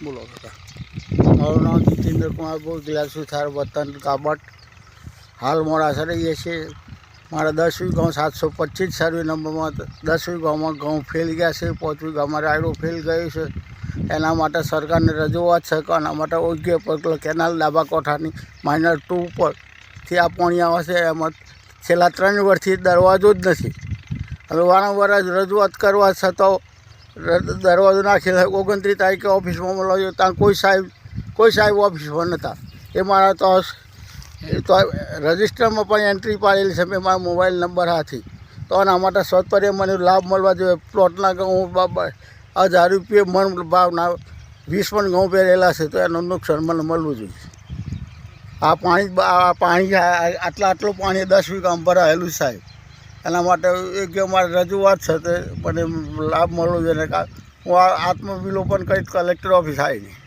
બોલો કાકા. મારું નામ જીતેન્દ્ર કુમાર બોગલા સુથાર વતન કાબટ. હાલ મોડાસા રહીએ છીએ. મારા 10 વીઘા 725 સર્વે નંબરમાં 10 વીઘામાં ઘઉં ફેલ ગયા છે. 5 વીઘામાં રાયડો ફેલ ગયો છે. એના માટે સરકારને રજૂઆત છે કે આના માટે યોગ્ય પગલાં કેનાલ ડાબા કોઠાની -2 ઉપરથી આ પાણી આવે છે. એમાં છેલ્લા 3 વર્ષથી દરવાજો જ નથી. હવે વારંવાર રજૂઆત કરવા છતાં દરવાજો નાખેલા 29 તારીખે ઓફિસમાં બોલાવ્યો ત્યાં કોઈ સાહેબ ઓફિસમાં નહોતા. એ મારા તો રજિસ્ટરમાં પણ એન્ટ્રી પાડેલી છે મેં મારા મોબાઈલ નંબર હાથી. તો આના માટે સત્વરે મને લાભ મળવા જોઈએ. પ્લોટના ઘઉં 1000 રૂપિયા મણ ભાવના 20 મણ ઘઉં પહેરેલા છે તો એનું નુકસાન મને મળવું જોઈએ. આ પાણી આટલું પાણી 10 વીઘામાં ભરાયેલું સાહેબ. એના માટે યોગ્ય મારી રજૂઆત છે તે મને લાભ મળવો જોઈએ. હું આત્મવિલોપન કંઈક કલેક્ટર ઓફિસ આવી નહીં.